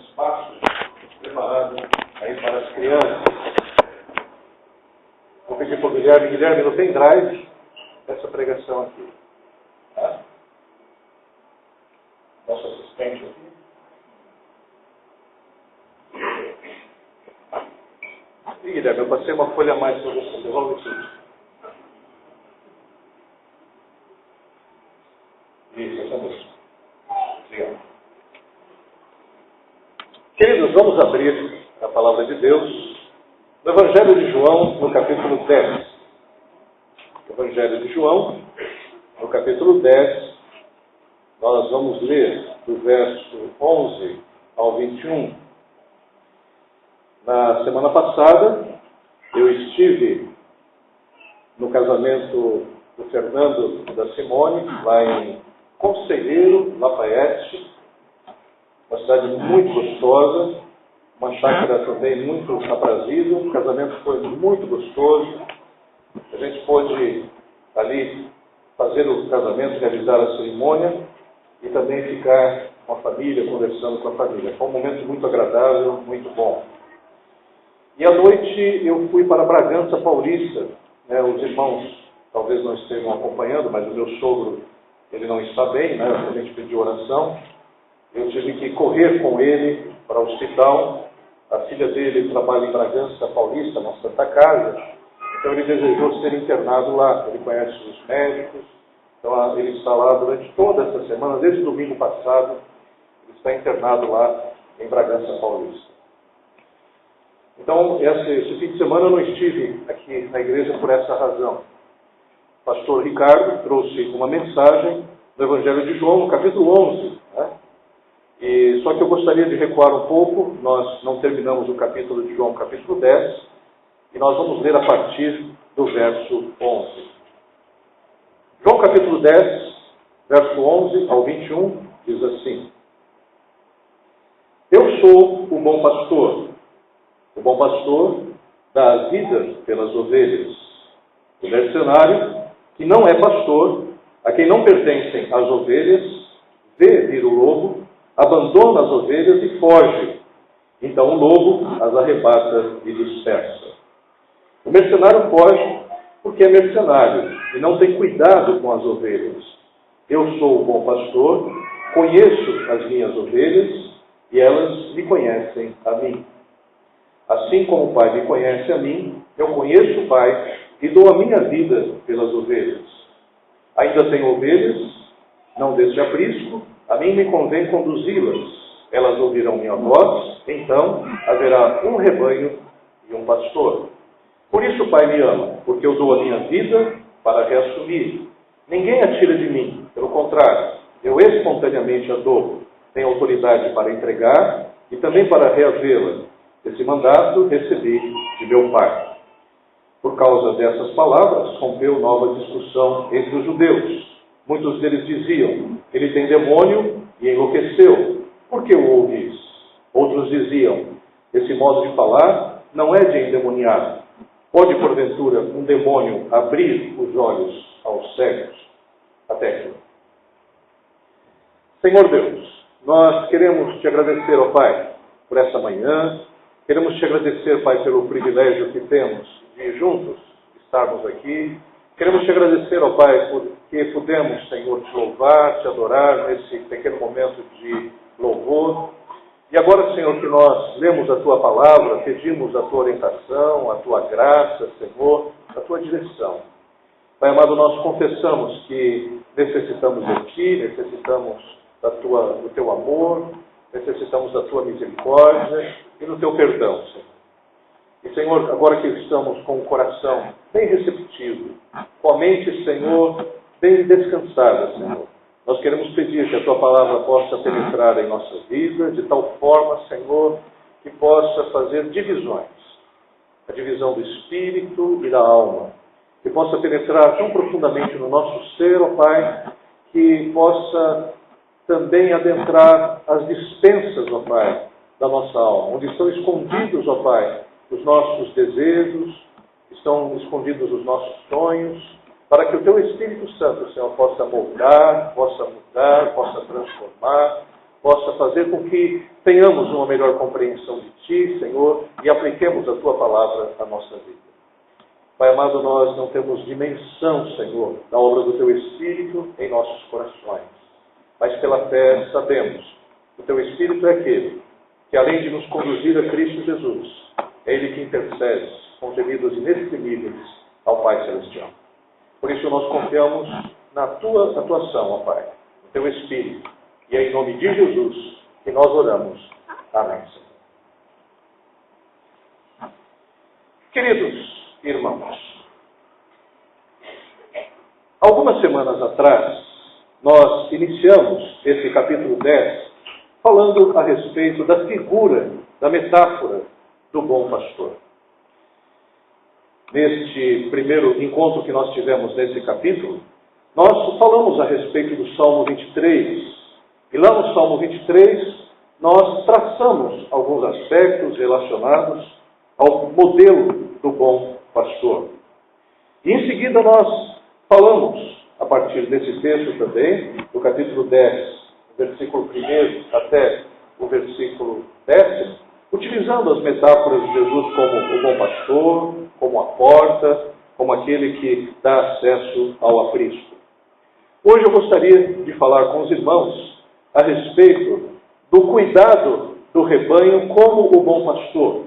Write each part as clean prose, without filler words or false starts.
espaço preparado aí para as crianças. Vou pedir para o Guilherme. Guilherme, no pendrive essa pregação aqui. Tá? Nosso assistente aqui. E Guilherme, eu passei uma folha a mais para você. Devolve tudo. Isso, essa mesmo. Obrigado. Queridos, vamos abrir a palavra de Deus no Evangelho de João, no capítulo 10. Evangelho de João, no capítulo 10, nós vamos ler do verso 11 ao 21. Na semana passada, eu estive no casamento do Fernando e da Simone, lá em Conselheiro, Lafayette, uma cidade muito gostosa, uma chácara também muito aprazível. O casamento foi muito gostoso. A gente pôde ali fazer o casamento, realizar a cerimônia e também ficar com a família, conversando com a família. Foi um momento muito agradável, muito bom. E à noite eu fui para Bragança Paulista. Os irmãos talvez não estejam acompanhando, mas o meu sogro, ele não está bem, a gente pediu oração. Eu tive que correr com ele para o hospital. A filha dele trabalha em Bragança Paulista, na Santa Casa. Então ele desejou ser internado lá. Ele conhece os médicos. Então ele está lá durante toda essa semana, desde o domingo passado. Ele está internado lá em Bragança Paulista. Então esse fim de semana eu não estive aqui na igreja por essa razão. O pastor Ricardo trouxe uma mensagem do Evangelho de João, no capítulo 11. Só que eu gostaria de recuar um pouco. Nós não terminamos o capítulo de João, capítulo 10, e nós vamos ler a partir do verso 11. João capítulo 10, verso 11 ao 21, diz assim: Eu sou o bom pastor. O bom pastor dá a vida pelas ovelhas. O mercenário, que não é pastor, a quem não pertencem as ovelhas, vê vir o lobo, abandona as ovelhas e foge. Então o lobo as arrebata e dispersa. O mercenário foge porque é mercenário e não tem cuidado com as ovelhas. Eu sou o bom pastor, conheço as minhas ovelhas e elas me conhecem a mim. Assim como o Pai me conhece a mim, eu conheço o Pai e dou a minha vida pelas ovelhas. Ainda tenho ovelhas, não deste aprisco, a mim me convém conduzi-las. Elas ouvirão minha voz, então haverá um rebanho e um pastor. Por isso o Pai me ama, porque eu dou a minha vida para reassumir. Ninguém a tira de mim, pelo contrário, eu espontaneamente a dou. Tenho autoridade para entregar e também para reavê-la. Esse mandato recebi de meu Pai. Por causa dessas palavras, rompeu nova discussão entre os judeus. Muitos deles diziam: ele tem demônio e enlouqueceu. Por que o ouvis? Outros diziam: esse modo de falar não é de endemoniado. Pode, porventura, um demônio abrir os olhos aos cegos? Até aqui. Senhor Deus, nós queremos te agradecer, ó Pai, por essa manhã. Queremos te agradecer, Pai, pelo privilégio que temos de juntos estarmos aqui. Queremos te agradecer, ó Pai, porque pudemos, Senhor, te louvar, te adorar nesse pequeno momento de louvor. E agora, Senhor, que nós lemos a Tua palavra, pedimos a Tua orientação, a Tua graça, Senhor, a Tua direção. Pai amado, nós confessamos que necessitamos de Ti, necessitamos do Teu amor, necessitamos da Tua misericórdia e do Teu perdão, Senhor. E, Senhor, agora que estamos com o coração bem receptivo, com a mente, Senhor, bem descansada, Senhor, nós queremos pedir que a Tua palavra possa penetrar em nossa vida, de tal forma, Senhor, que possa fazer divisões. A divisão do espírito e da alma. Que possa penetrar tão profundamente no nosso ser, ó Pai, que possa também adentrar as dispensas, ó Pai, da nossa alma, onde estão escondidos, ó Pai, os nossos desejos, estão escondidos os nossos sonhos, para que o Teu Espírito Santo, Senhor, possa moldar, possa mudar, possa transformar, possa fazer com que tenhamos uma melhor compreensão de Ti, Senhor, e apliquemos a Tua palavra à nossa vida. Pai amado, nós não temos dimensão, Senhor, da obra do Teu Espírito em nossos corações. Mas pela fé sabemos que o Teu Espírito é aquele que, além de nos conduzir a Cristo Jesus, é Ele que intercede com gemidos inexprimíveis ao Pai Celestial. Por isso nós confiamos na Tua atuação, ó Pai, no Teu Espírito. E é em nome de Jesus que nós oramos. Amém, Senhor. Queridos irmãos, algumas semanas atrás, nós iniciamos esse capítulo 10 falando a respeito da figura, da metáfora do bom pastor. Neste primeiro encontro que nós tivemos nesse capítulo, nós falamos a respeito do Salmo 23. E lá no Salmo 23, nós traçamos alguns aspectos relacionados ao modelo do bom pastor. E em seguida nós falamos, a partir desse texto também, do capítulo 10, versículo 1 até o versículo 10, utilizando as metáforas de Jesus como o bom pastor, como a porta, como aquele que dá acesso ao aprisco. Hoje eu gostaria de falar com os irmãos a respeito do cuidado do rebanho como o bom pastor.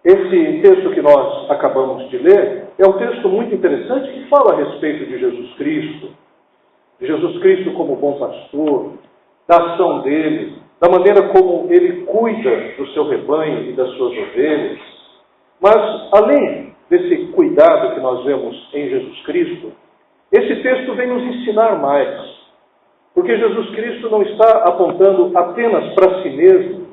Esse texto que nós acabamos de ler é um texto muito interessante que fala a respeito de Jesus Cristo como bom pastor, da ação dele, da maneira como ele cuida do seu rebanho e das suas ovelhas. Mas, além desse cuidado que nós vemos em Jesus Cristo, esse texto vem nos ensinar mais. Porque Jesus Cristo não está apontando apenas para si mesmo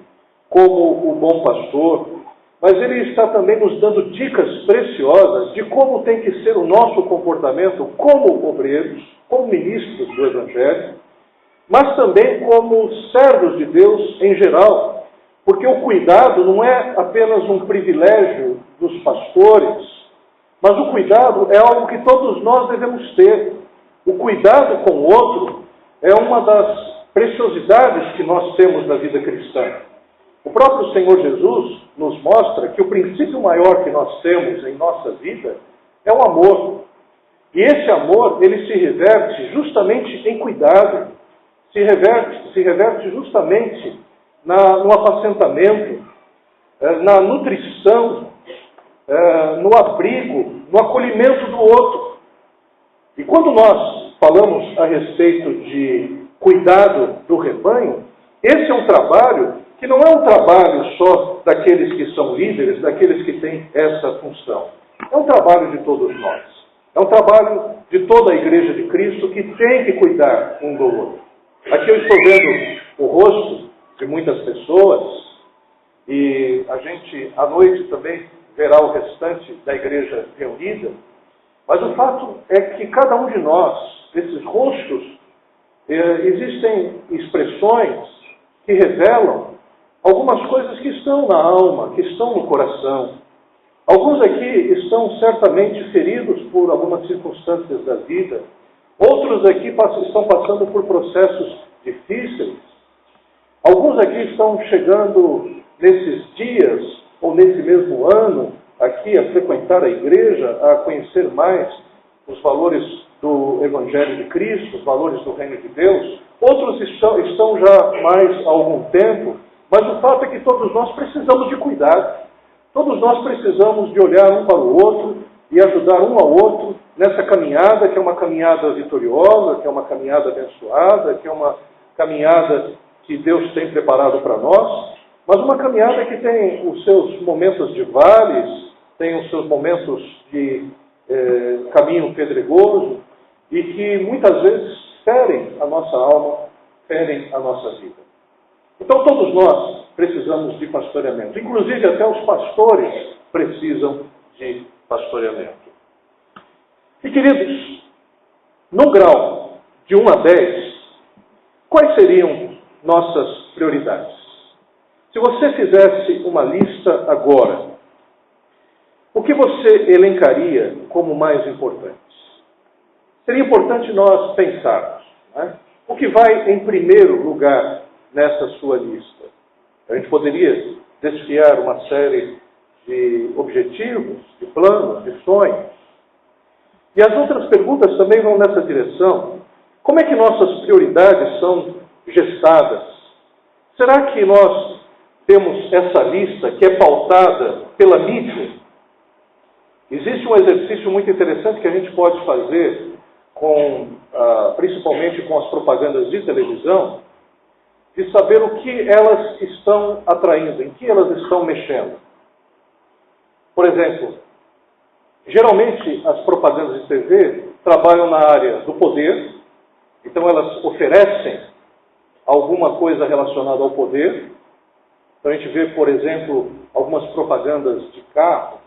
como o bom pastor, mas Ele está também nos dando dicas preciosas de como tem que ser o nosso comportamento como obreiros, como ministros do Evangelho, mas também como servos de Deus em geral. Porque o cuidado não é apenas um privilégio dos pastores, mas o cuidado é algo que todos nós devemos ter. O cuidado com o outro é uma das preciosidades que nós temos na vida cristã. O próprio Senhor Jesus nos mostra que o princípio maior que nós temos em nossa vida é o amor. E esse amor, ele se reverte justamente em cuidado, se reverte justamente no apacentamento, na nutrição, no abrigo, no acolhimento do outro. E quando nós falamos a respeito de cuidado do rebanho, esse é um trabalho que não é um trabalho só daqueles que são líderes, daqueles que têm essa função. É um trabalho de todos nós. É um trabalho de toda a Igreja de Cristo que tem que cuidar um do outro. Aqui eu estou vendo o rosto de muitas pessoas e a gente à noite também verá o restante da igreja reunida. Mas o fato é que cada um de nós, esses rostos, existem expressões que revelam algumas coisas que estão na alma, que estão no coração. Alguns aqui estão certamente feridos por algumas circunstâncias da vida. Outros aqui estão passando por processos difíceis. Alguns aqui estão chegando nesses dias, ou nesse mesmo ano, aqui a frequentar a igreja, a conhecer mais os valores do Evangelho de Cristo, os valores do Reino de Deus. Outros estão já mais há algum tempo, mas o fato é que todos nós precisamos de cuidado. Todos nós precisamos de olhar um para o outro e ajudar um ao outro nessa caminhada, que é uma caminhada vitoriosa, que é uma caminhada abençoada, que é uma caminhada que Deus tem preparado para nós, mas uma caminhada que tem os seus momentos de vales, tem os seus momentos de caminho pedregoso e que muitas vezes ferem a nossa alma, ferem a nossa vida. Então todos nós precisamos de pastoreamento. Inclusive até os pastores precisam de pastoreamento. E queridos, no grau de 1 a 10, quais seriam nossas prioridades? Se você fizesse uma lista agora, o que você elencaria como mais importante? Seria importante nós pensarmos, né? O que vai em primeiro lugar nessa sua lista? A gente poderia desfiar uma série de objetivos, de planos, de sonhos. E as outras perguntas também vão nessa direção. Como é que nossas prioridades são gestadas? Será que nós temos essa lista que é pautada pela mídia? Existe um exercício muito interessante que a gente pode fazer principalmente com as propagandas de televisão, de saber o que elas estão atraindo, em que elas estão mexendo. Por exemplo, geralmente as propagandas de TV trabalham na área do poder, então elas oferecem alguma coisa relacionada ao poder. Então a gente vê, por exemplo, algumas propagandas de carro,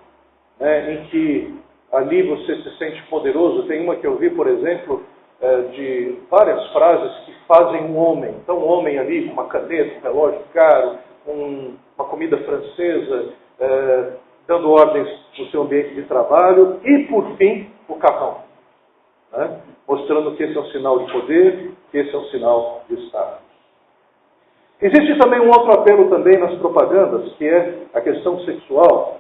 em que ali você se sente poderoso. Tem uma que eu vi, por exemplo, de várias frases que fazem um homem. Então, um homem ali com uma caneta, um relógio caro, uma comida francesa, dando ordens no seu ambiente de trabalho. E, por fim, o carrão. Mostrando que esse é um sinal de poder, que esse é um sinal de Estado. Existe também um outro apelo também nas propagandas, que é a questão sexual.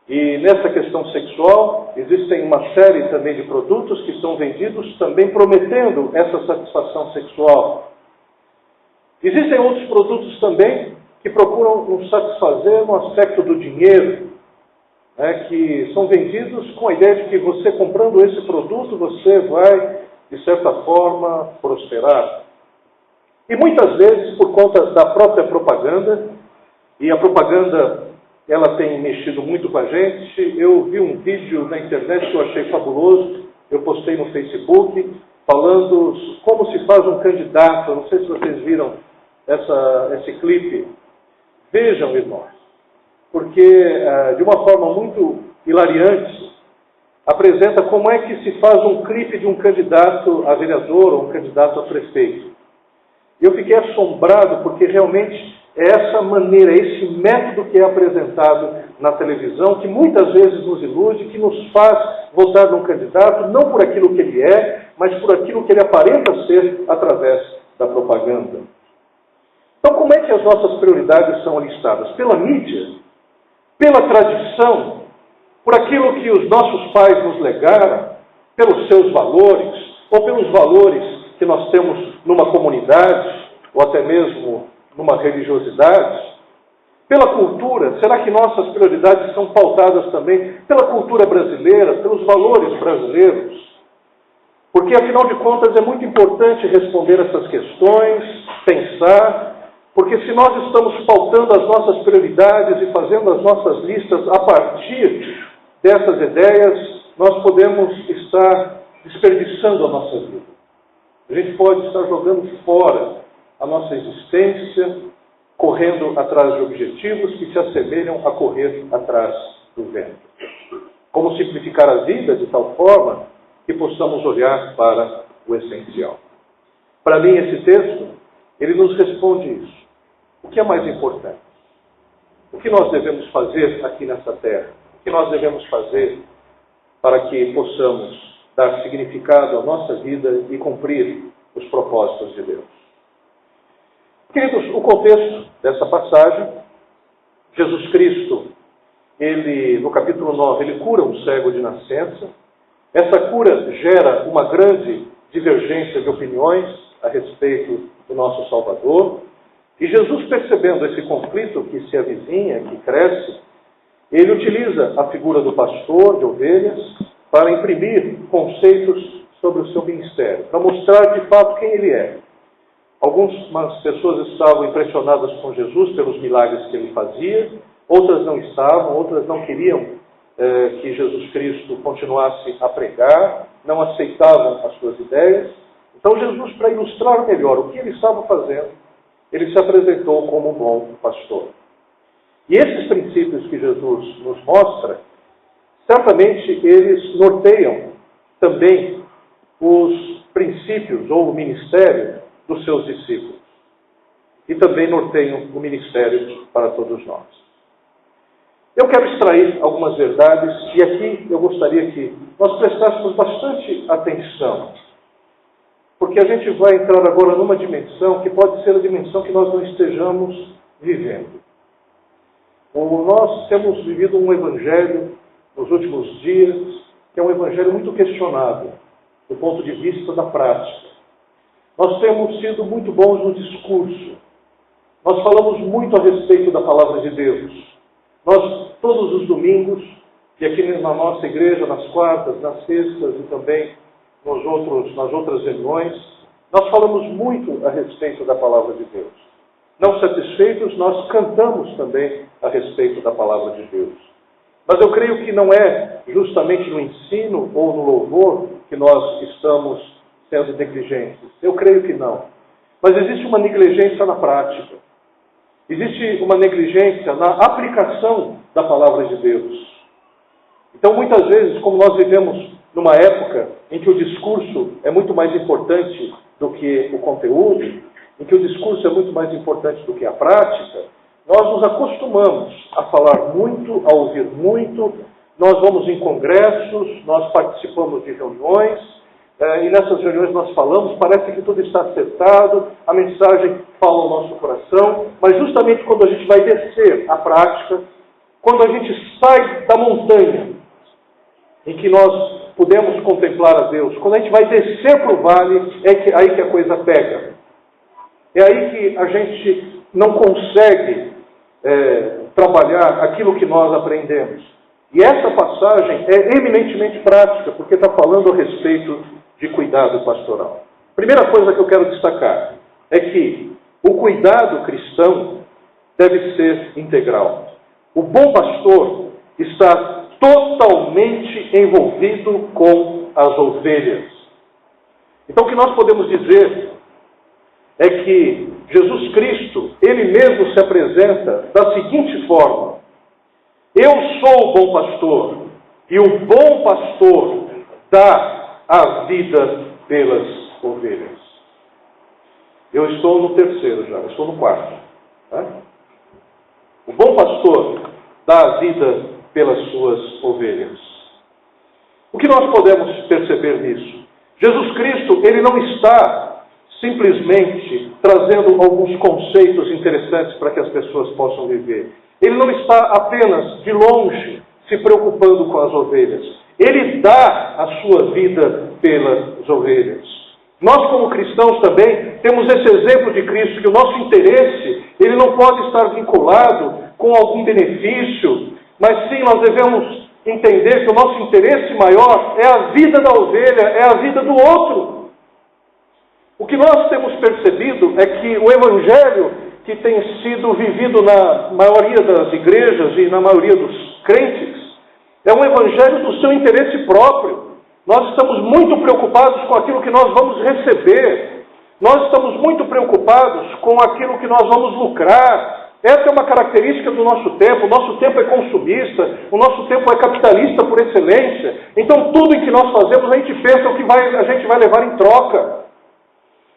E nessa questão sexual, existem uma série também de produtos que são vendidos também prometendo essa satisfação sexual. Existem outros produtos também que procuram nos satisfazer no aspecto do dinheiro, que são vendidos com a ideia de que você comprando esse produto, você vai, de certa forma, prosperar. E muitas vezes, por conta da própria propaganda, e a propaganda ela tem mexido muito com a gente. Eu vi um vídeo na internet que eu achei fabuloso, eu postei no Facebook, falando como se faz um candidato. Eu não sei se vocês viram esse clipe. Vejam, irmãos, porque de uma forma muito hilariante, apresenta como é que se faz um clipe de um candidato a vereador ou um candidato a prefeito. Eu fiquei assombrado porque realmente é essa maneira, esse método que é apresentado na televisão, que muitas vezes nos ilude, que nos faz votar num candidato, não por aquilo que ele é, mas por aquilo que ele aparenta ser através da propaganda. Então, como é que as nossas prioridades são listadas? Pela mídia? Pela tradição? Por aquilo que os nossos pais nos legaram? Pelos seus valores? Ou pelos valores que nós temos numa comunidade? Ou até mesmo numa religiosidade? Pela cultura? Será que nossas prioridades são pautadas também pela cultura brasileira, pelos valores brasileiros? Porque, afinal de contas, é muito importante responder essas questões, pensar, porque se nós estamos pautando as nossas prioridades e fazendo as nossas listas a partir dessas ideias, nós podemos estar desperdiçando a nossa vida. A gente pode estar jogando fora a nossa existência, correndo atrás de objetivos que se assemelham a correr atrás do vento. Como simplificar a vida de tal forma que possamos olhar para o essencial. Para mim, esse texto, ele nos responde isso. O que é mais importante? O que nós devemos fazer aqui nessa terra? O que nós devemos fazer para que possamos dar significado à nossa vida e cumprir os propósitos de Deus? Queridos, o contexto dessa passagem, Jesus Cristo, ele, no capítulo 9, ele cura um cego de nascença. Essa cura gera uma grande divergência de opiniões a respeito do nosso Salvador. E Jesus, percebendo esse conflito que se avizinha, que cresce, ele utiliza a figura do pastor de ovelhas para imprimir conceitos sobre o seu ministério, para mostrar de fato quem ele é. Algumas pessoas estavam impressionadas com Jesus pelos milagres que ele fazia, outras não estavam, outras não queriam que Jesus Cristo continuasse a pregar, não aceitavam as suas ideias. Então Jesus, para ilustrar melhor o que ele estava fazendo, ele se apresentou como um bom pastor. E esses princípios que Jesus nos mostra, certamente eles norteiam também os princípios ou o ministério dos seus discípulos. E também norteiam o ministério para todos nós. Eu quero extrair algumas verdades e aqui eu gostaria que nós prestássemos bastante atenção. porque a gente vai entrar agora numa dimensão que pode ser a dimensão que nós não estejamos vivendo. Nós temos vivido um evangelho nos últimos dias, que é um evangelho muito questionado, do ponto de vista da prática. Nós temos sido muito bons no discurso. Nós falamos muito a respeito da palavra de Deus. Nós, todos os domingos, e aqui na nossa igreja, nas quartas, nas sextas e também nas outras reuniões, nós falamos muito a respeito da palavra de Deus. Não satisfeitos, nós cantamos também a respeito da palavra de Deus. Mas eu creio que não é justamente no ensino ou no louvor que nós estamos sendo negligentes. Eu creio que não. Mas existe uma negligência na prática. Existe uma negligência na aplicação da palavra de Deus. Então, muitas vezes, como nós vivemos numa época em que o discurso é muito mais importante do que o conteúdo, em que o discurso é muito mais importante do que a prática, nós nos acostumamos a falar muito, a ouvir muito, nós vamos em congressos, nós participamos de reuniões, e nessas reuniões nós falamos, parece que tudo está acertado, a mensagem fala ao nosso coração, mas justamente quando a gente vai descer a prática, quando a gente sai da montanha, em que nós podemos contemplar a Deus, quando a gente vai descer para o vale, é aí que a coisa pega. É aí que a gente não consegue trabalhar aquilo que nós aprendemos. E essa passagem é eminentemente prática, porque está falando a respeito de cuidado pastoral. Primeira coisa que eu quero destacar é que o cuidado cristão deve ser integral. O bom pastor está totalmente envolvido com as ovelhas. Então o que nós podemos dizer é que Jesus Cristo, Ele mesmo se apresenta da seguinte forma: eu sou o bom pastor, e o bom pastor dá a vida pelas ovelhas. Eu estou no terceiro já, eu estou no quarto. Tá? O bom pastor dá a vida pelas suas ovelhas. O que nós podemos perceber nisso? Jesus Cristo, Ele não está simplesmente trazendo alguns conceitos interessantes para que as pessoas possam viver. Ele não está apenas de longe se preocupando com as ovelhas. Ele dá a sua vida pelas ovelhas. Nós, como cristãos, também temos esse exemplo de Cristo, que o nosso interesse, ele não pode estar vinculado com algum benefício, mas sim nós devemos entender que o nosso interesse maior é a vida da ovelha, é a vida do outro. O que nós temos percebido é que o evangelho que tem sido vivido na maioria das igrejas e na maioria dos crentes é um evangelho do seu interesse próprio. Nós estamos muito preocupados com aquilo que nós vamos receber. Nós estamos muito preocupados com aquilo que nós vamos lucrar. Essa é uma característica do nosso tempo. O nosso tempo é consumista, o nosso tempo é capitalista por excelência. Então tudo em que nós fazemos, a gente pensa o que a gente vai levar em troca.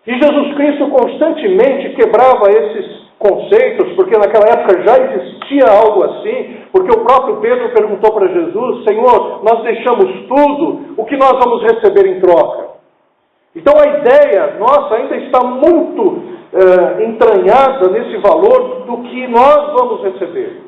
E Jesus Cristo constantemente quebrava esses conceitos, porque naquela época já existia algo assim, porque o próprio Pedro perguntou para Jesus: Senhor, nós deixamos tudo, o que nós vamos receber em troca? Então a ideia nossa ainda está muito entranhada nesse valor do que nós vamos receber.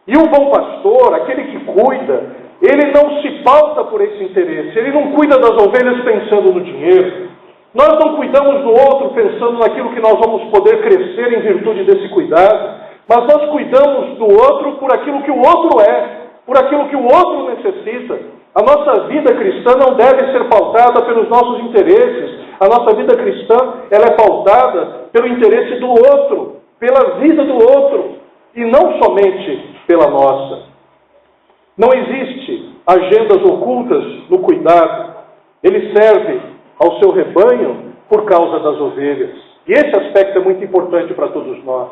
E o bom pastor, aquele que cuida, ele não se pauta por esse interesse, ele não cuida das ovelhas pensando no dinheiro. Nós não cuidamos do outro pensando naquilo que nós vamos poder crescer em virtude desse cuidado, mas nós cuidamos do outro por aquilo que o outro é, por aquilo que o outro necessita. A nossa vida cristã não deve ser pautada pelos nossos interesses. A nossa vida cristã, ela é pautada pelo interesse do outro, pela vida do outro, e não somente pela nossa. Não existe agendas ocultas no cuidado. Ele serve ao seu rebanho por causa das ovelhas. E esse aspecto é muito importante para todos nós.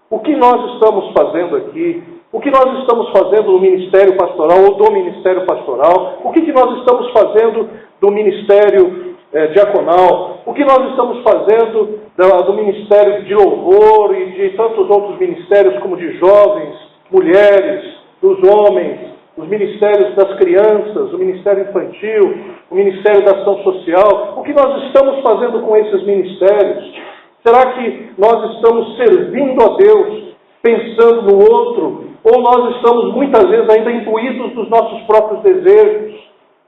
O que nós estamos fazendo aqui, o que nós estamos fazendo no ministério pastoral ou do ministério pastoral, o que nós estamos fazendo do ministério diaconal, o que nós estamos fazendo do ministério de louvor e de tantos outros ministérios como de jovens, mulheres, dos homens, os ministérios das crianças, o ministério infantil. o Ministério da Ação Social. O que nós estamos fazendo com esses ministérios? Será que nós estamos servindo a Deus, pensando no outro? Ou nós estamos muitas vezes ainda imbuídos dos nossos próprios desejos?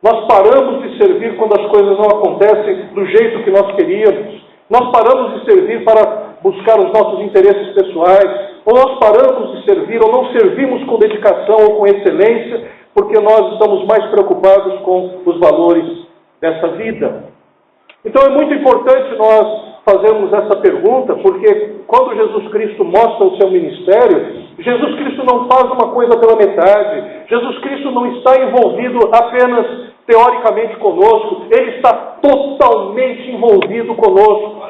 Nós paramos de servir quando as coisas não acontecem do jeito que nós queríamos. Nós paramos de servir para buscar os nossos interesses pessoais. Ou nós paramos de servir, ou não servimos com dedicação ou com excelência, porque nós estamos mais preocupados com os valores dessa vida. Então é muito importante nós fazermos essa pergunta, porque quando Jesus Cristo mostra o seu ministério, Jesus Cristo não faz uma coisa pela metade. Jesus Cristo não está envolvido apenas teoricamente conosco, Ele está totalmente envolvido conosco.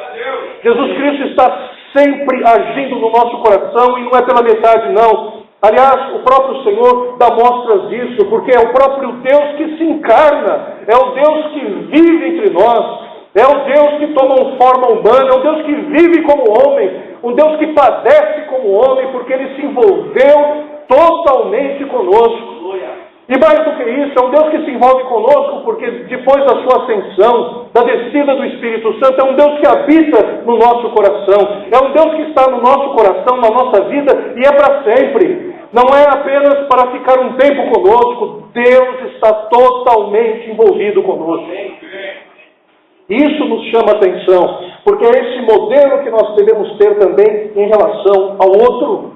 Jesus Cristo está sempre agindo no nosso coração e não é pela metade, não. Aliás, o próprio Senhor dá mostras disso, porque é o próprio Deus que se encarna, é o Deus que vive entre nós, é o Deus que toma uma forma humana, é o Deus que vive como homem, um Deus que padece como homem, porque Ele se envolveu totalmente conosco. E mais do que isso, é um Deus que se envolve conosco, porque depois da sua ascensão, da descida do Espírito Santo, é um Deus que habita no nosso coração, é um Deus que está no nosso coração, na nossa vida, e é para sempre. Não é apenas para ficar um tempo conosco, Deus está totalmente envolvido conosco. Isso nos chama atenção, porque é esse modelo que nós devemos ter também em relação ao outro.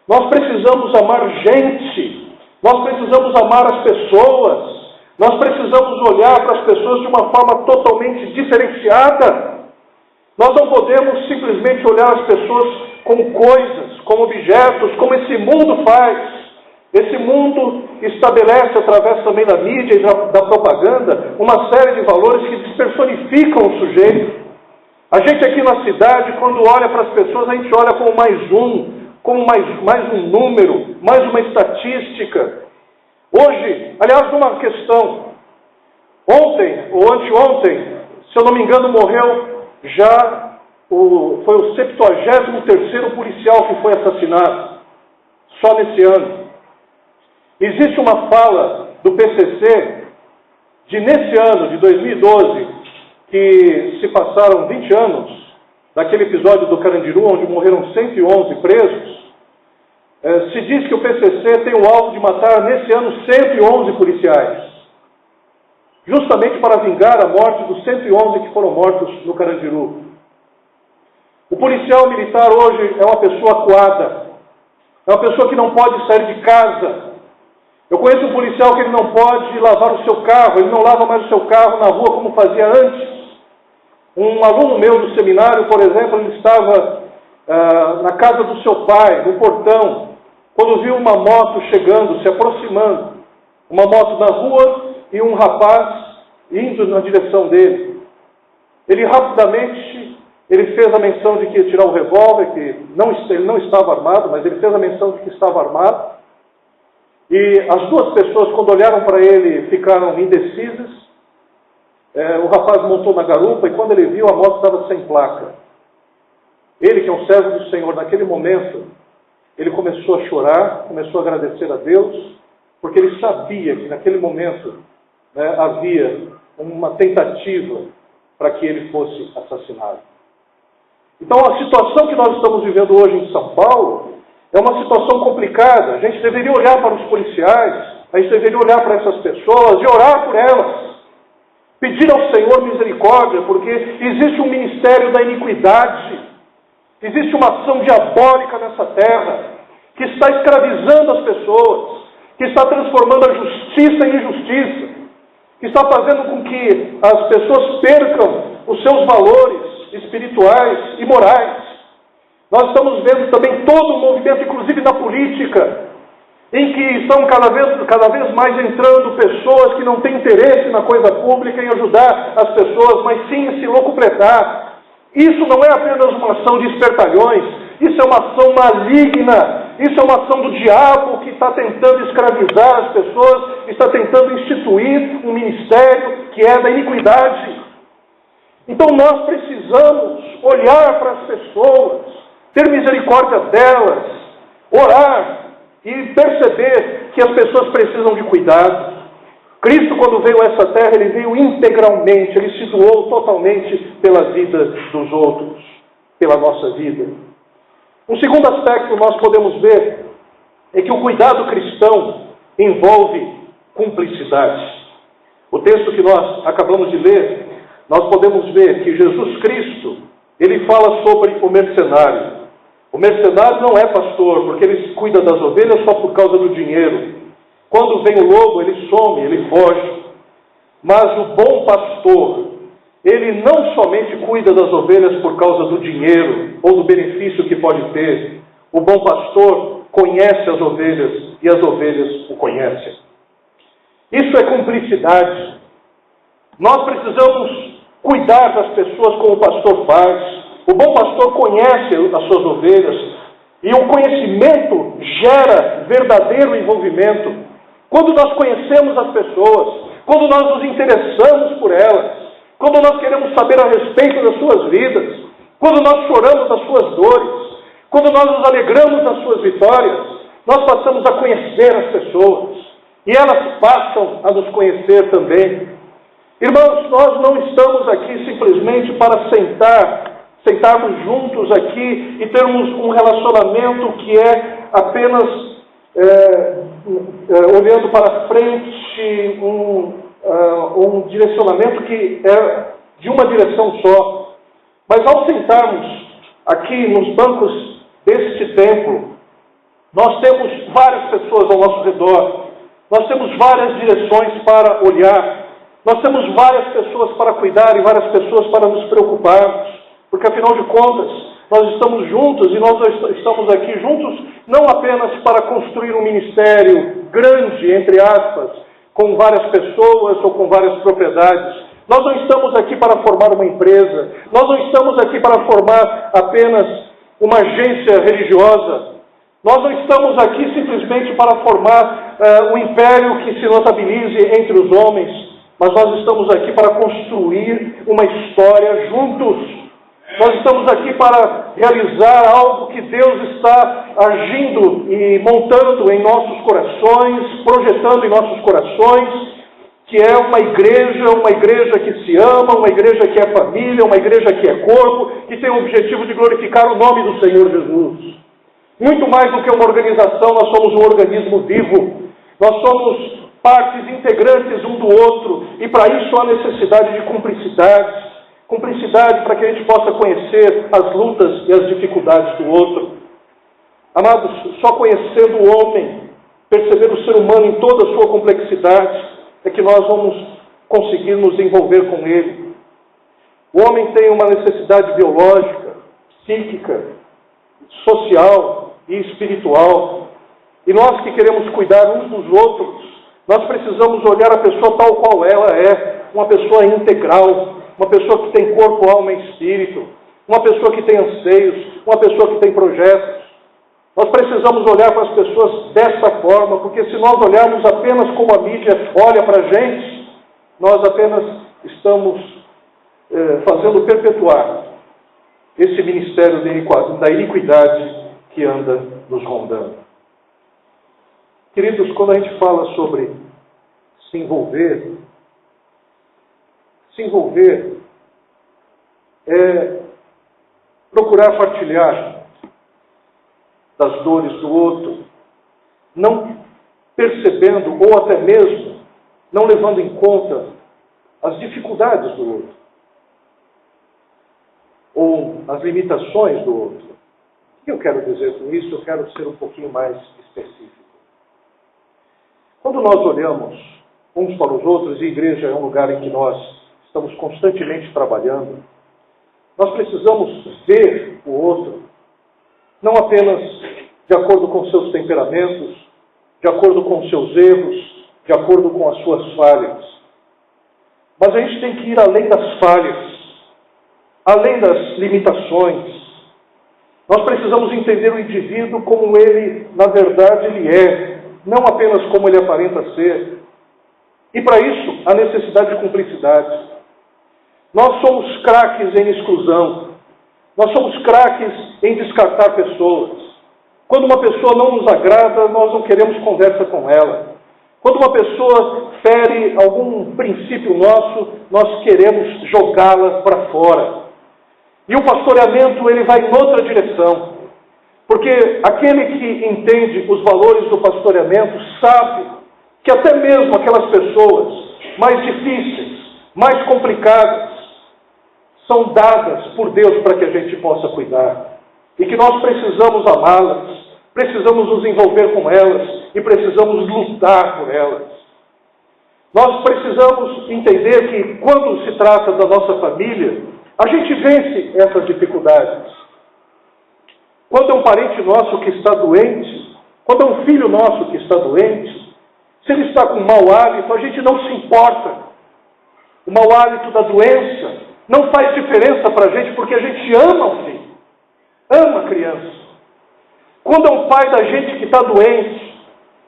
Nós precisamos amar gente, nós precisamos amar as pessoas, nós precisamos olhar para as pessoas de uma forma totalmente diferenciada. Nós não podemos simplesmente olhar as pessoas como coisas, como objetos, como esse mundo faz. Esse mundo estabelece, através também da mídia e da propaganda, uma série de valores que despersonificam o sujeito. A gente aqui na cidade, quando olha para as pessoas, a gente olha como mais um, como mais um número, mais uma estatística. Hoje, aliás, uma questão. Ontem, ou anteontem, se eu não me engano, morreu já, foi o 73º policial que foi assassinado, só nesse ano. Existe uma fala do PCC, nesse ano, de 2012, que se passaram 20 anos, daquele episódio do Carandiru, onde morreram 111 presos. Se diz que o PCC tem o alvo de matar, nesse ano, 111 policiais, justamente para vingar a morte dos 111 que foram mortos no Carandiru. O policial militar hoje é uma pessoa acuada, é uma pessoa que não pode sair de casa. Eu conheço um policial que ele não pode lavar o seu carro, ele não lava mais o seu carro na rua como fazia antes. Um aluno meu do seminário, por exemplo, ele estava na casa do seu pai, no portão, quando viu uma moto chegando, se aproximando, uma moto na rua e um rapaz indo na direção dele. Ele rapidamente, ele fez a menção de que ia tirar o revólver, que ele não estava armado, mas ele fez a menção de que estava armado. E as duas pessoas, quando olharam para ele, ficaram indecisas. O rapaz montou na garupa e quando ele viu, a moto estava sem placa. Ele, que é um servo do Senhor, naquele momento, ele começou a chorar, começou a agradecer a Deus, porque ele sabia que naquele momento havia uma tentativa para que ele fosse assassinado. Então a situação que nós estamos vivendo hoje em São Paulo é uma situação complicada. A gente deveria olhar para os policiais, a gente deveria olhar para essas pessoas e orar por elas. Pedir ao Senhor misericórdia, porque existe um ministério da iniquidade, existe uma ação diabólica nessa terra, que está escravizando as pessoas, que está transformando a justiça em injustiça, que está fazendo com que as pessoas percam os seus valores espirituais e morais. Nós estamos vendo também todo um movimento, inclusive na política, em que estão cada vez mais entrando pessoas que não têm interesse na coisa pública, em ajudar as pessoas, mas sim em se locupletar. Isso não é apenas uma ação de espertalhões, isso é uma ação maligna, isso é uma ação do diabo que está tentando escravizar as pessoas, está tentando instituir um ministério que é da iniquidade. Então nós precisamos olhar para as pessoas, ter misericórdia delas, orar e perceber que as pessoas precisam de cuidado. Cristo, quando veio a essa terra, ele veio integralmente, ele se doou totalmente pela vida dos outros, pela nossa vida. Um segundo aspecto que nós podemos ver é que o cuidado cristão envolve cumplicidade. O texto que nós acabamos de ler, nós podemos ver que Jesus Cristo, ele fala sobre o mercenário. O mercenário não é pastor, porque ele cuida das ovelhas só por causa do dinheiro. Quando vem o lobo, ele some, ele foge. Mas o bom pastor, ele não somente cuida das ovelhas por causa do dinheiro ou do benefício que pode ter. O bom pastor conhece as ovelhas e as ovelhas o conhecem. Isso é cumplicidade. Nós precisamos cuidar das pessoas como o pastor faz. O bom pastor conhece as suas ovelhas e o conhecimento gera verdadeiro envolvimento. Quando nós conhecemos as pessoas, quando nós nos interessamos por elas, quando nós queremos saber a respeito das suas vidas, quando nós choramos das suas dores, quando nós nos alegramos das suas vitórias, nós passamos a conhecer as pessoas e elas passam a nos conhecer também. Irmãos, nós não estamos aqui simplesmente para sentarmos juntos aqui e termos um relacionamento que é apenas olhando para frente, um direcionamento que é de uma direção só. Mas ao sentarmos aqui nos bancos deste templo, nós temos várias pessoas ao nosso redor, nós temos várias direções para olhar, nós temos várias pessoas para cuidar e várias pessoas para nos preocuparmos, porque afinal de contas, nós estamos juntos e nós estamos aqui juntos não apenas para construir um ministério grande, entre aspas, com várias pessoas ou com várias propriedades. Nós não estamos aqui para formar uma empresa, nós não estamos aqui para formar apenas uma agência religiosa. Nós não estamos aqui simplesmente para formar um império que se notabilize entre os homens, mas nós estamos aqui para construir uma história juntos. Nós estamos aqui para realizar algo que Deus está agindo e montando em nossos corações, projetando em nossos corações, que é uma igreja que se ama, uma igreja que é família, uma igreja que é corpo, que tem o objetivo de glorificar o nome do Senhor Jesus. Muito mais do que uma organização, nós somos um organismo vivo. Nós somos partes integrantes um do outro, e para isso há necessidade de cumplicidade. Cumplicidade para que a gente possa conhecer as lutas e as dificuldades do outro. Amados, só conhecendo o homem, percebendo o ser humano em toda a sua complexidade, é que nós vamos conseguir nos envolver com ele. O homem tem uma necessidade biológica, psíquica, social e espiritual. E nós que queremos cuidar uns dos outros, nós precisamos olhar a pessoa tal qual ela é, uma pessoa integral, uma pessoa que tem corpo, alma e espírito, uma pessoa que tem anseios, uma pessoa que tem projetos. Nós precisamos olhar para as pessoas dessa forma, porque se nós olharmos apenas como a mídia olha para a gente, nós apenas estamos fazendo perpetuar esse ministério da iniquidade que anda nos rondando. Queridos, quando a gente fala sobre se envolver é procurar partilhar das dores do outro, não percebendo ou até mesmo não levando em conta as dificuldades do outro ou as limitações do outro. O que eu quero dizer com isso? Eu quero ser um pouquinho mais específico. Quando nós olhamos uns para os outros, e a igreja é um lugar em que nós estamos constantemente trabalhando, nós precisamos ver o outro, não apenas de acordo com seus temperamentos, de acordo com seus erros, de acordo com as suas falhas. Mas a gente tem que ir além das falhas, além das limitações. Nós precisamos entender o indivíduo como ele, na verdade, ele é, não apenas como ele aparenta ser. E para isso, a necessidade de cumplicidade. Nós somos craques em exclusão. Nós somos craques em descartar pessoas. Quando uma pessoa não nos agrada, nós não queremos conversa com ela. Quando uma pessoa fere algum princípio nosso, nós queremos jogá-la para fora. E o pastoreamento, ele vai em outra direção. Porque aquele que entende os valores do pastoreamento sabe que até mesmo aquelas pessoas mais difíceis, mais complicadas, são dadas por Deus para que a gente possa cuidar. E que nós precisamos amá-las, precisamos nos envolver com elas e precisamos lutar por elas. Nós precisamos entender que quando se trata da nossa família, a gente vence essas dificuldades. Quando é um parente nosso que está doente, quando é um filho nosso que está doente, se ele está com mau hálito, a gente não se importa. O mau hálito da doença não faz diferença para a gente, porque a gente ama o filho, ama a criança. Quando é um pai da gente que está doente,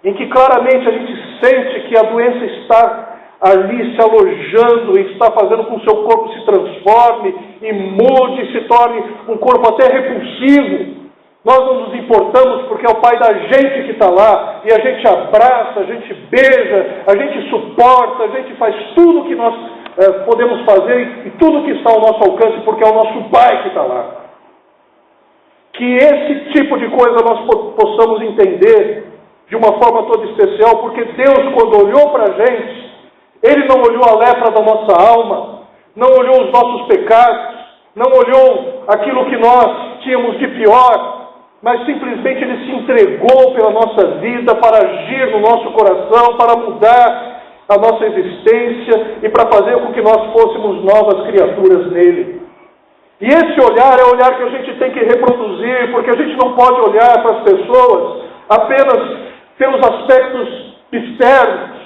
em que claramente a gente sente que a doença está ali se alojando e está fazendo com que o seu corpo se transforme e mude, se torne um corpo até repulsivo, nós não nos importamos porque é o pai da gente que está lá e a gente abraça, a gente beija, a gente suporta, a gente faz tudo o que nós podemos fazer e tudo que está ao nosso alcance porque é o nosso pai que está lá. Que esse tipo de coisa nós possamos entender de uma forma toda especial, porque Deus, quando olhou para a gente, Ele não olhou a lepra da nossa alma, não olhou os nossos pecados, não olhou aquilo que nós tínhamos de pior, mas simplesmente Ele se entregou pela nossa vida para agir no nosso coração, para mudar a nossa existência e para fazer com que nós fôssemos novas criaturas nele. E esse olhar é o olhar que a gente tem que reproduzir, porque a gente não pode olhar para as pessoas apenas pelos aspectos externos.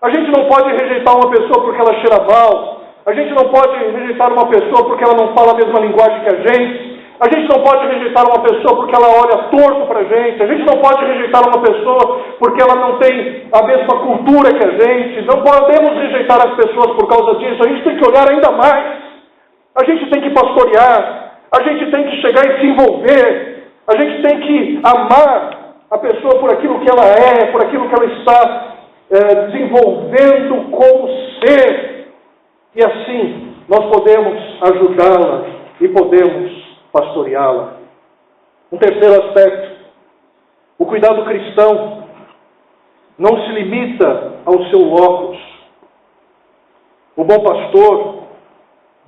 A gente não pode rejeitar uma pessoa porque ela cheira mal. A gente não pode rejeitar uma pessoa porque ela não fala a mesma linguagem que a gente. A gente não pode rejeitar uma pessoa porque ela olha torto para a gente. A gente não pode rejeitar uma pessoa porque ela não tem a mesma cultura que a gente. Não podemos rejeitar as pessoas por causa disso. A gente tem que olhar ainda mais. A gente tem que pastorear. A gente tem que chegar e se envolver. A gente tem que amar a pessoa por aquilo que ela é, por aquilo que ela está desenvolvendo como ser. E assim nós podemos ajudá-la e podemos pastoreá-la. Um terceiro aspecto: o cuidado cristão não se limita ao seu locus. O bom pastor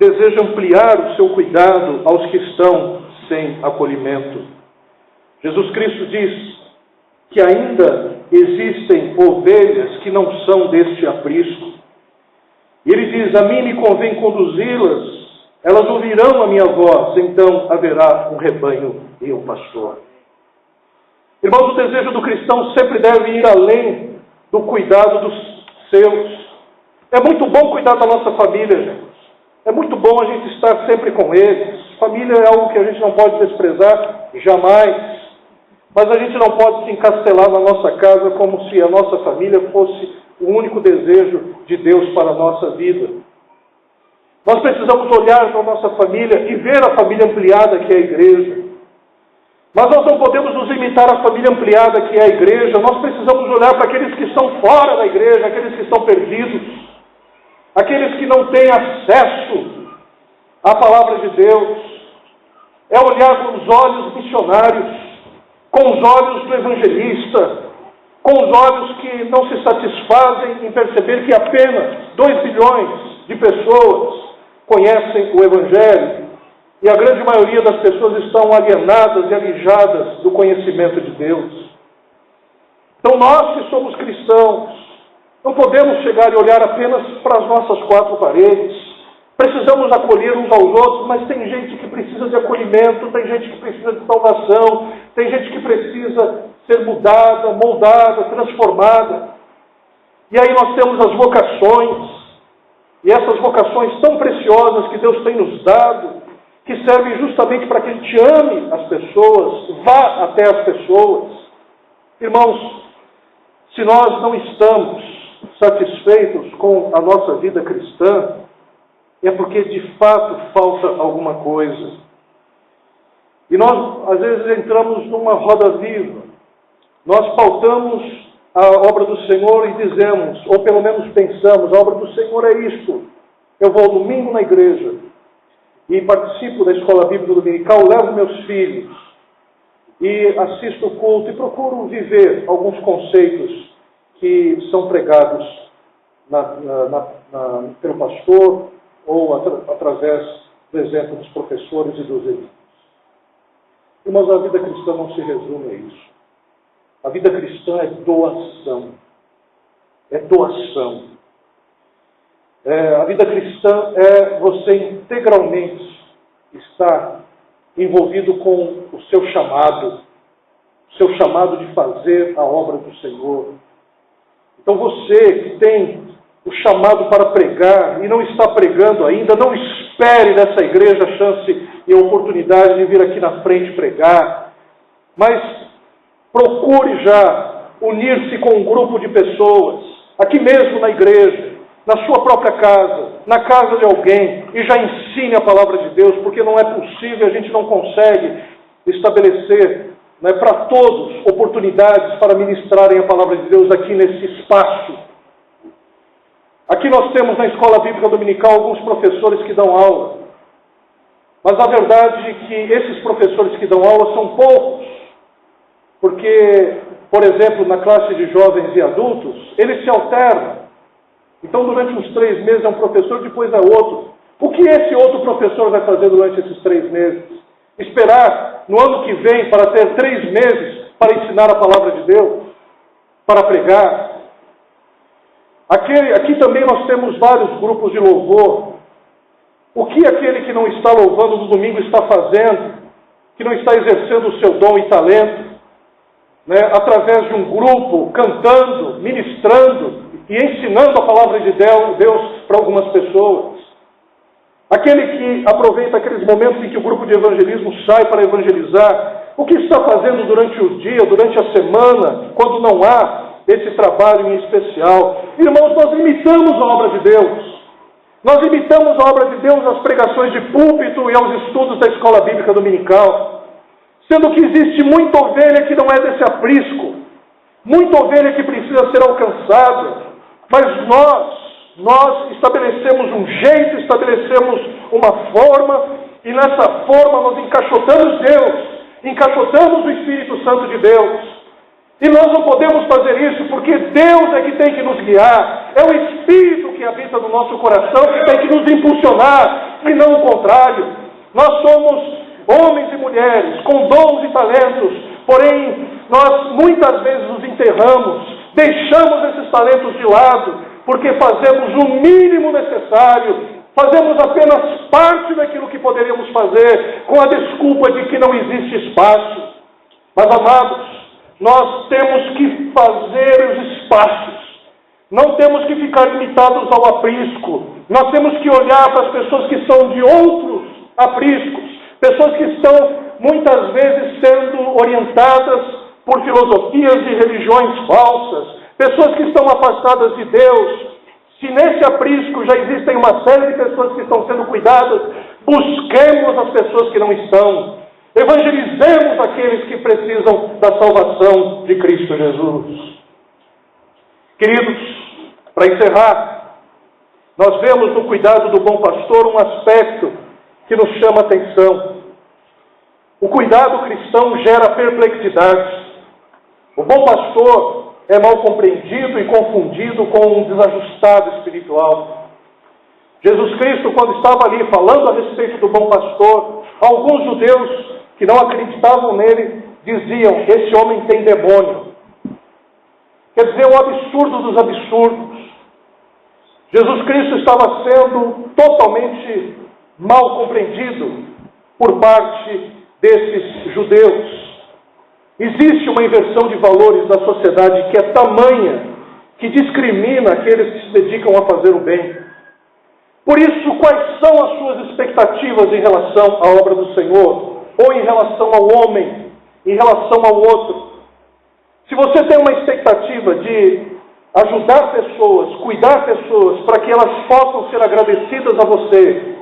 deseja ampliar o seu cuidado aos que estão sem acolhimento. Jesus Cristo diz que ainda existem ovelhas que não são deste aprisco. E ele diz: a mim me convém conduzi-las, elas ouvirão a minha voz, então haverá um rebanho e um pastor. Irmãos, o desejo do cristão sempre deve ir além do cuidado dos seus. É muito bom cuidar da nossa família, gente. É muito bom a gente estar sempre com eles. Família é algo que a gente não pode desprezar jamais. Mas a gente não pode se encastelar na nossa casa como se a nossa família fosse o único desejo de Deus para a nossa vida. Nós precisamos olhar para a nossa família e ver a família ampliada que é a igreja. Mas nós não podemos nos limitar à família ampliada que é a igreja. Nós precisamos olhar para aqueles que estão fora da igreja, aqueles que estão perdidos, aqueles que não têm acesso à palavra de Deus. É olhar com os olhos missionários, com os olhos do evangelista, com os olhos que não se satisfazem em perceber que apenas 2 bilhões de pessoas conhecem o Evangelho e a grande maioria das pessoas estão alienadas e alijadas do conhecimento de Deus. Então nós que somos cristãos, não podemos chegar e olhar apenas para as nossas 4 paredes. Precisamos acolher uns aos outros, mas tem gente que precisa de acolhimento, tem gente que precisa de salvação, tem gente que precisa ser mudada, moldada, transformada. E aí nós temos as vocações, e essas vocações tão preciosas que Deus tem nos dado, que servem justamente para que a gente ame as pessoas, vá até as pessoas. Irmãos, se nós não estamos satisfeitos com a nossa vida cristã, é porque de fato falta alguma coisa. E nós, às vezes, entramos numa roda viva. Nós pautamos a obra do Senhor e dizemos, ou pelo menos pensamos, a obra do Senhor é isto. Eu vou domingo na igreja e participo da escola bíblica dominical, levo meus filhos e assisto o culto e procuro viver alguns conceitos que são pregados pelo pastor ou através do exemplo dos professores e dos irmãos. Irmãos, a vida cristã não se resume a isso. A vida cristã é doação. É doação. A vida cristã é você integralmente estar envolvido com o seu chamado de fazer a obra do Senhor. Então você que tem o chamado para pregar e não está pregando ainda, não espere dessa igreja a chance e a oportunidade de vir aqui na frente pregar, mas procure já unir-se com um grupo de pessoas, aqui mesmo na igreja, na sua própria casa, na casa de alguém, e já ensine a palavra de Deus, porque não é possível, a gente não consegue estabelecer para todos oportunidades para ministrarem a palavra de Deus aqui nesse espaço. Aqui nós temos na escola bíblica dominical alguns professores que dão aula, mas a verdade é que esses professores que dão aula são poucos, porque, por exemplo, na classe de jovens e adultos, eles se alternam. Então, durante uns 3 meses é um professor, depois é outro. O que esse outro professor vai fazer durante esses 3 meses? Esperar no ano que vem para ter 3 meses para ensinar a palavra de Deus? Para pregar? Aqui também nós temos vários grupos de louvor. O que aquele que não está louvando no domingo está fazendo? Que não está exercendo o seu dom e talento? Através de um grupo, cantando, ministrando e ensinando a palavra de Deus para algumas pessoas. Aquele que aproveita aqueles momentos em que o grupo de evangelismo sai para evangelizar, o que está fazendo durante o dia, durante a semana, quando não há esse trabalho em especial? Irmãos, nós imitamos a obra de Deus. Nós imitamos a obra de Deus às pregações de púlpito e aos estudos da escola bíblica dominical. Sendo que existe muita ovelha que não é desse aprisco, muita ovelha que precisa ser alcançada, mas nós estabelecemos um jeito, estabelecemos uma forma, e nessa forma nós encaixotamos Deus, encaixotamos o Espírito Santo de Deus. E nós não podemos fazer isso porque Deus é que tem que nos guiar, é o Espírito que habita no nosso coração que tem que nos impulsionar, e não o contrário. Nós somos homens e mulheres com dons e talentos, porém nós muitas vezes os enterramos, deixamos esses talentos de lado, porque fazemos o mínimo necessário, fazemos apenas parte daquilo que poderíamos fazer, com a desculpa de que não existe espaço. Mas, amados, nós temos que fazer os espaços, não temos que ficar limitados ao aprisco, nós temos que olhar para as pessoas que são de outros apriscos, pessoas que estão muitas vezes sendo orientadas por filosofias de religiões falsas, pessoas que estão afastadas de Deus. Se nesse aprisco já existem uma série de pessoas que estão sendo cuidadas, busquemos as pessoas que não estão. Evangelizemos aqueles que precisam da salvação de Cristo Jesus. Queridos, para encerrar, nós vemos no cuidado do bom pastor um aspecto que nos chama a atenção. O cuidado cristão gera perplexidade. O bom pastor é mal compreendido e confundido com um desajustado espiritual. Jesus Cristo, quando estava ali falando a respeito do bom pastor, alguns judeus que não acreditavam nele diziam: esse homem tem demônio. Quer dizer, o absurdo dos absurdos. Jesus Cristo estava sendo totalmente mal compreendido por parte desses judeus. Existe uma inversão de valores da sociedade que é tamanha, que discrimina aqueles que se dedicam a fazer o bem. Por isso, quais são as suas expectativas em relação à obra do Senhor? Ou em relação ao homem? Em relação ao outro? Se você tem uma expectativa de ajudar pessoas, cuidar pessoas, para que elas possam ser agradecidas a você,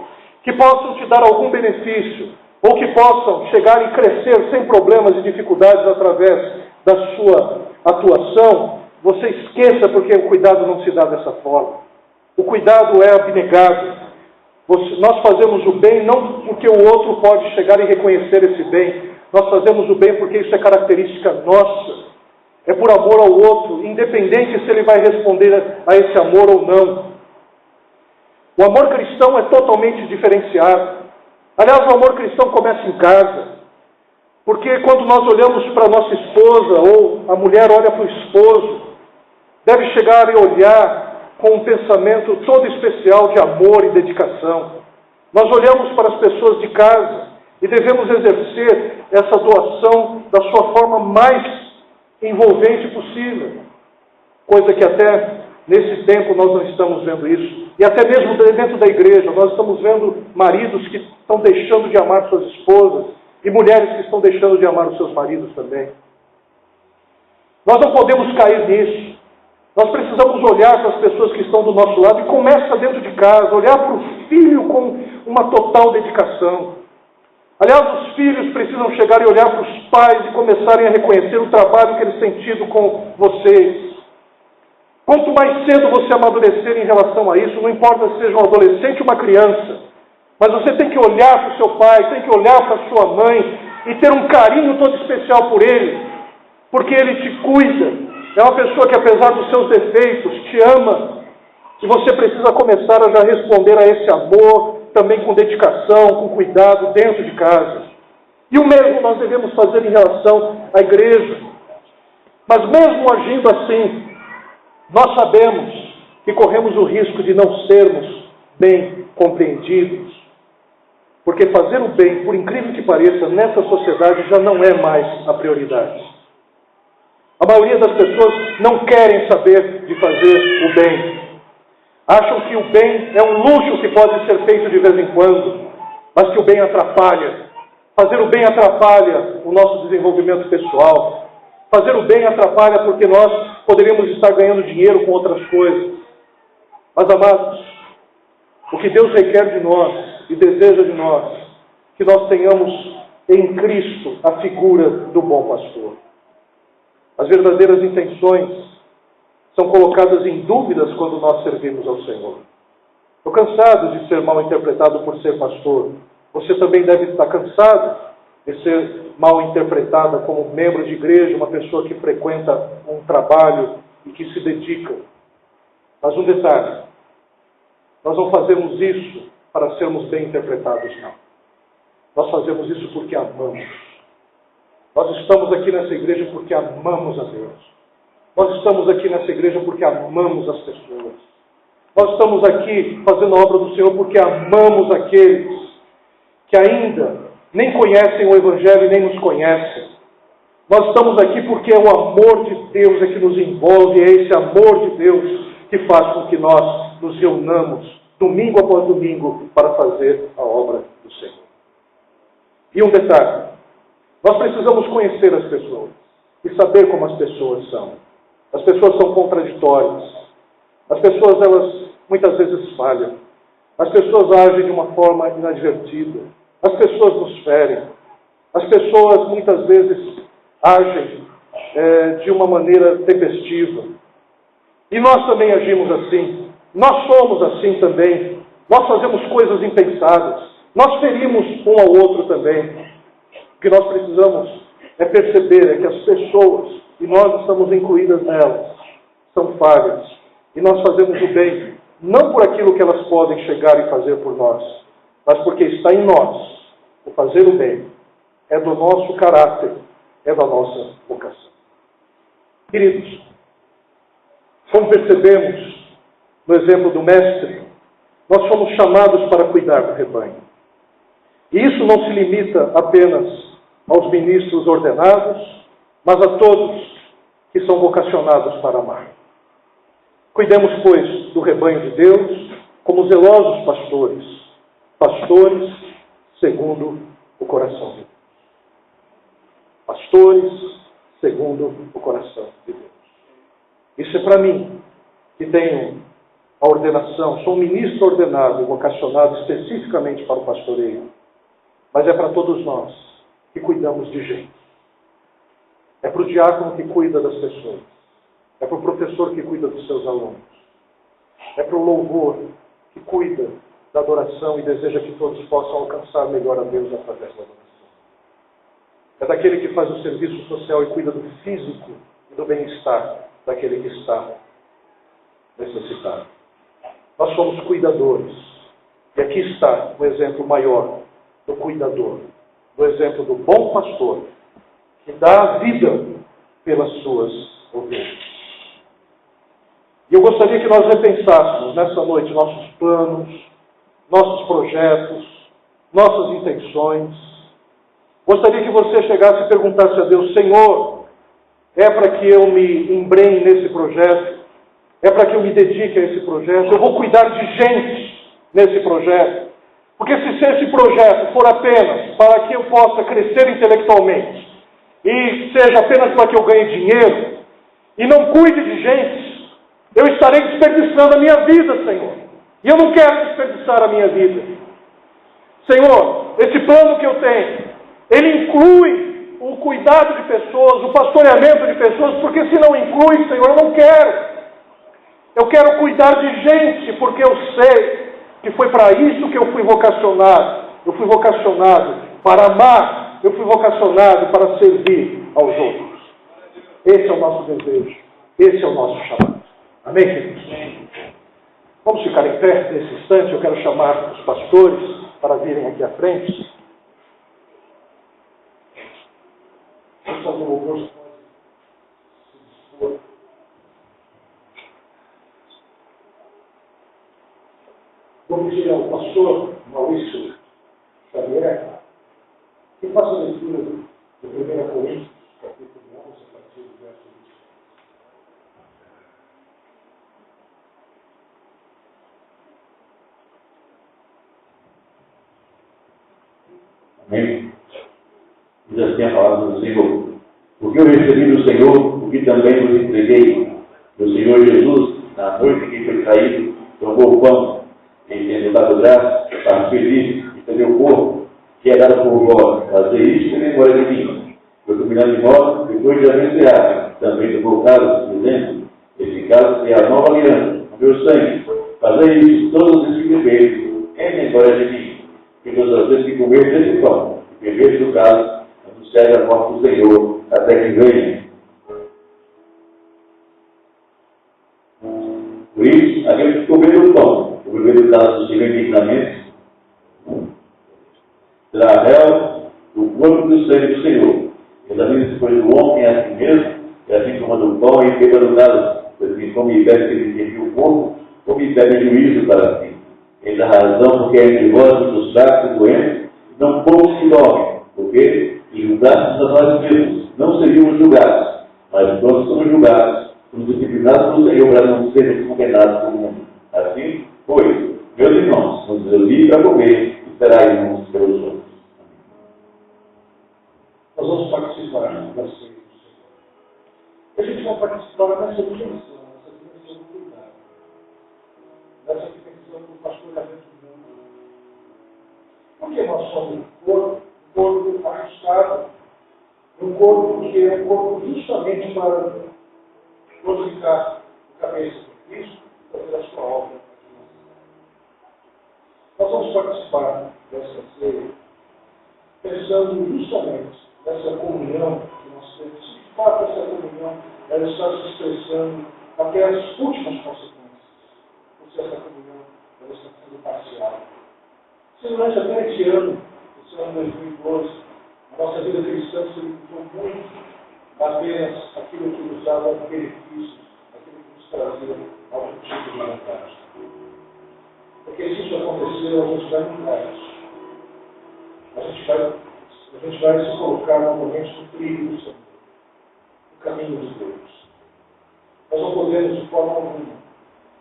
que possam te dar algum benefício, ou que possam chegar e crescer sem problemas e dificuldades através da sua atuação, você esqueça, porque o cuidado não se dá dessa forma. O cuidado é abnegado. Nós fazemos o bem não porque o outro pode chegar e reconhecer esse bem. Nós fazemos o bem porque isso é característica nossa. É por amor ao outro, independente se ele vai responder a esse amor ou não. O amor cristão é totalmente diferenciado. Aliás, o amor cristão começa em casa. Porque quando nós olhamos para a nossa esposa, ou a mulher olha para o esposo, deve chegar e olhar com um pensamento todo especial de amor e dedicação. Nós olhamos para as pessoas de casa e devemos exercer essa doação da sua forma mais envolvente possível. Coisa que até nesse tempo nós não estamos vendo isso. E até mesmo dentro da igreja, nós estamos vendo maridos que estão deixando de amar suas esposas e mulheres que estão deixando de amar os seus maridos também. Nós não podemos cair nisso. Nós precisamos olhar para as pessoas que estão do nosso lado e começa dentro de casa, olhar para o filho com uma total dedicação. Aliás, os filhos precisam chegar e olhar para os pais e começarem a reconhecer o trabalho que eles têm tido com vocês. Quanto mais cedo você amadurecer em relação a isso, não importa se seja um adolescente ou uma criança, mas você tem que olhar para o seu pai, tem que olhar para a sua mãe e ter um carinho todo especial por ele, porque ele te cuida. É uma pessoa que, apesar dos seus defeitos, te ama. E você precisa começar a já responder a esse amor, também com dedicação, com cuidado, dentro de casa. E o mesmo nós devemos fazer em relação à igreja. Mas mesmo agindo assim, nós sabemos que corremos o risco de não sermos bem compreendidos. Porque fazer o bem, por incrível que pareça, nessa sociedade já não é mais a prioridade. A maioria das pessoas não querem saber de fazer o bem. Acham que o bem é um luxo que pode ser feito de vez em quando, mas que o bem atrapalha. Fazer o bem atrapalha o nosso desenvolvimento pessoal. Fazer o bem atrapalha porque nós poderíamos estar ganhando dinheiro com outras coisas. Mas, amados, o que Deus requer de nós e deseja de nós, que nós tenhamos em Cristo a figura do bom pastor. As verdadeiras intenções são colocadas em dúvidas quando nós servimos ao Senhor. Estou cansado de ser mal interpretado por ser pastor. Você também deve estar cansado de ser mal interpretada como membro de igreja, uma pessoa que frequenta um trabalho e que se dedica. Mas um detalhe, nós não fazemos isso para sermos bem interpretados, não. Nós fazemos isso porque amamos. Nós estamos aqui nessa igreja porque amamos a Deus. Nós estamos aqui nessa igreja porque amamos as pessoas. Nós estamos aqui fazendo a obra do Senhor porque amamos aqueles que ainda nem conhecem o Evangelho e nem nos conhecem. Nós estamos aqui porque é o amor de Deus que nos envolve, é esse amor de Deus que faz com que nós nos reunamos domingo após domingo para fazer a obra do Senhor. E um detalhe, nós precisamos conhecer as pessoas e saber como as pessoas são. As pessoas são contraditórias. As pessoas, elas muitas vezes falham. As pessoas agem de uma forma inadvertida. As pessoas nos ferem. As pessoas muitas vezes agem de uma maneira tempestiva. E nós também agimos assim. Nós somos assim também. Nós fazemos coisas impensadas. Nós ferimos um ao outro também. O que nós precisamos é perceber que as pessoas, e nós estamos incluídas nelas, são falhas. E nós fazemos o bem, não por aquilo que elas podem chegar e fazer por nós, mas porque está em nós o fazer o bem. É do nosso caráter, é da nossa vocação. Queridos, como percebemos no exemplo do Mestre, nós somos chamados para cuidar do rebanho. E isso não se limita apenas aos ministros ordenados, mas a todos que são vocacionados para amar. Cuidemos, pois, do rebanho de Deus como zelosos pastores, pastores segundo o coração de Deus. Pastores segundo o coração de Deus. Isso é para mim, que tenho a ordenação, sou um ministro ordenado e vocacionado especificamente para o pastoreio, mas é para todos nós que cuidamos de gente. É para o diácono que cuida das pessoas. É para o professor que cuida dos seus alunos. É para o louvor que cuida da adoração e deseja que todos possam alcançar melhor a Deus através da adoração. É daquele que faz o serviço social e cuida do físico e do bem-estar daquele que está necessitado. Nós somos cuidadores. E aqui está o exemplo maior do cuidador, do exemplo do bom pastor, que dá a vida pelas suas ovelhas. E eu gostaria que nós repensássemos nessa noite nossos planos, nossos projetos, nossas intenções. Gostaria que você chegasse e perguntasse a Deus: Senhor, é para que eu me embrenhe nesse projeto? É para que eu me dedique a esse projeto? Eu vou cuidar de gente nesse projeto? Porque se esse projeto for apenas para que eu possa crescer intelectualmente e seja apenas para que eu ganhe dinheiro e não cuide de gente, eu estarei desperdiçando a minha vida, Senhor. E eu não quero desperdiçar a minha vida. Senhor, esse plano que eu tenho, ele inclui o cuidado de pessoas, o pastoreamento de pessoas, porque se não inclui, Senhor, eu não quero. Eu quero cuidar de gente, porque eu sei que foi para isso que eu fui vocacionado. Eu fui vocacionado para amar, eu fui vocacionado para servir aos outros. Esse é o nosso desejo, esse é o nosso chamado. Amém, queridos? Vamos ficar em pé nesse instante. Eu quero chamar os pastores para virem aqui à frente. Vamos fazer um louvor. Vou pedir ao pastor Maurício Xavier que faça a leitura do 1 Coríntios, capítulo 11, a partir do verso 20. Amém? Diz assim a palavra do Senhor: porque eu recebi do Senhor o que também vos entreguei. O Senhor Jesus, na noite que foi traído, tomou o pão, em tendo dado graça, estava feliz e também o corpo, que é dado por vós. Fazer isto em memória de mim. Eu combinando de modo, depois de haver ceado, também tomou o cálice, dizendo: esse cálice é a nova aliança, o meu sangue. Fazer isso todos os que beberem, em memória de mim. Que todas as vezes que comer desse pão, e beber do cálice, anunciai a morte do Senhor, até que venha. Por isso, aquele que comer do pão, o beber do cálice do Senhor indignamente, será réu do corpo do sangue do Senhor. Examine-se, pois, o homem a si mesmo, e assim tomando o pão e beba do cálice, pois quem come e bebe ele serviu o corpo, come e bebe juízo para si. Eis a razão porque é entre vós os fracos e doentes, não poucos que dormem, porque se julgássemos a nós mesmos, não seríamos julgados, mas quando somos julgados, somos disciplinados pelo Senhor para não sermos condenados pelo mundo. Assim, pois, meus irmãos, nos reuni para comer, esperai uns pelos outros. Nós vamos participar da ceia do Senhor. A gente vai participar nessa dimensão do cuidado, dessa dimensão do pastoreamento humano. Porque nós somos um corpo ajustado, um corpo que é um corpo justamente para glorificar o cabeça de Cristo, fazer a sua obra. Nós vamos participar dessa ceia, pensando justamente nessa comunhão que nós temos. De fato, essa comunhão ela está se expressando até as últimas consequências. Porque essa comunhão ela está sendo parcial. Se durante até esse ano 2012, a nossa vida cristã se limitou muito apenas aquilo que nos dava benefícios, aquilo que nos trazia algum tipo de vantagem. Porque se isso aconteceu, a gente vai mudar isso. A gente vai se colocar novamente no trilho do Senhor, no caminho de Deus. Nós não podemos, de forma alguma,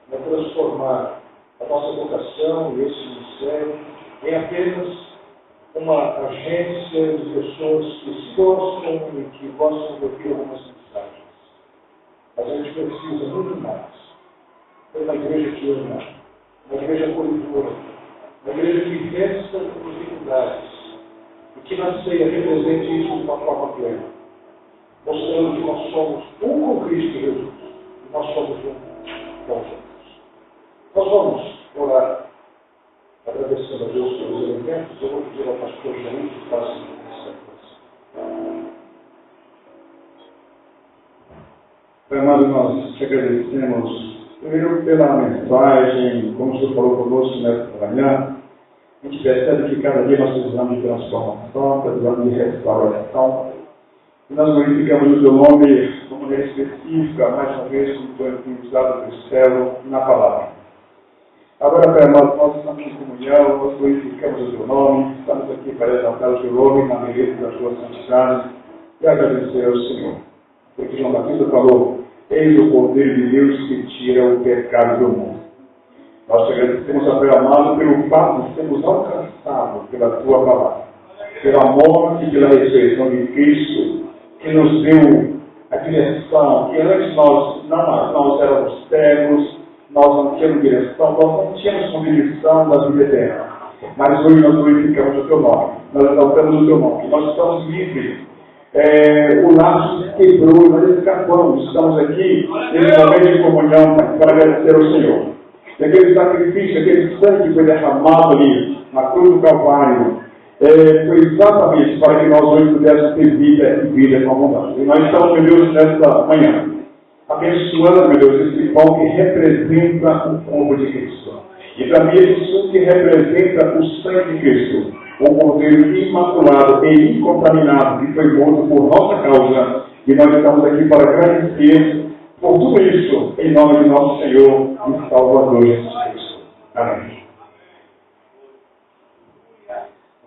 transformar a nossa vocação e esse ministério em apenas uma agência de pessoas que se gostam e que gostam de ouvir algumas mensagens. Mas a gente precisa muito mais. Ter uma igreja que ama, uma igreja acolhedora, uma igreja que vença as dificuldades e que na ceia represente isso de uma forma plena, mostrando que nós somos um com Cristo Jesus somos um com os outros. Nós vamos orar, agradecendo a Deus pelos elementos. Eu vou pedir ao pastor Jair que faça essa coisa. Pai amado, nós te agradecemos, primeiro pela mensagem, como o Senhor falou conosco nesta manhã. A gente percebe que cada dia nós precisamos de transformação, precisamos de restauração. E nós glorificamos o teu nome de uma maneira específica, mais uma vez, como foi usado no céu, na palavra. Agora, Pai amado, nós estamos em comunhão, nós glorificamos o teu nome, estamos aqui para exaltar o teu nome na beleza da tua santidade e agradecer ao Senhor. Porque João Batista falou: eis o Cordeiro de Deus que tira o pecado do mundo. Nós te agradecemos, Pai amado, pelo fato de sermos alcançados pela tua palavra, pela morte e pela ressurreição de Cristo, que nos deu a direção, que antes nós éramos cegos, nós não tínhamos direção, nós não tínhamos convicção da vida eterna. Mas hoje nós glorificamos o teu nome, nós exaltamos o teu nome, nós estamos livres. O laço se quebrou, nós escapamos, estamos aqui nesse momento de comunhão para agradecer ao Senhor. E aquele sacrifício, aquele sangue que foi derramado ali na cruz do Calvário, foi exatamente para que nós hoje pudéssemos ter vida e vida com abundância. E nós estamos, meu Deus, nesta manhã, abençoando, meu Deus, esse pão que representa o corpo de Cristo. E também esse suco que representa o sangue de Cristo, o Cordeiro imaculado e incontaminado, que foi morto por nossa causa. E nós estamos aqui para agradecer por tudo isso, em nome de nosso Senhor e Salvador Jesus Cristo. Amém.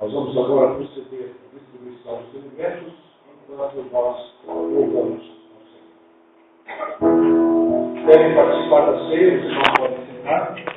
Nós vamos agora proceder à distribuição dos alimentos, enquanto nós louvamos ao Senhor. Devem participar da ceia, os irmãos podem sentar.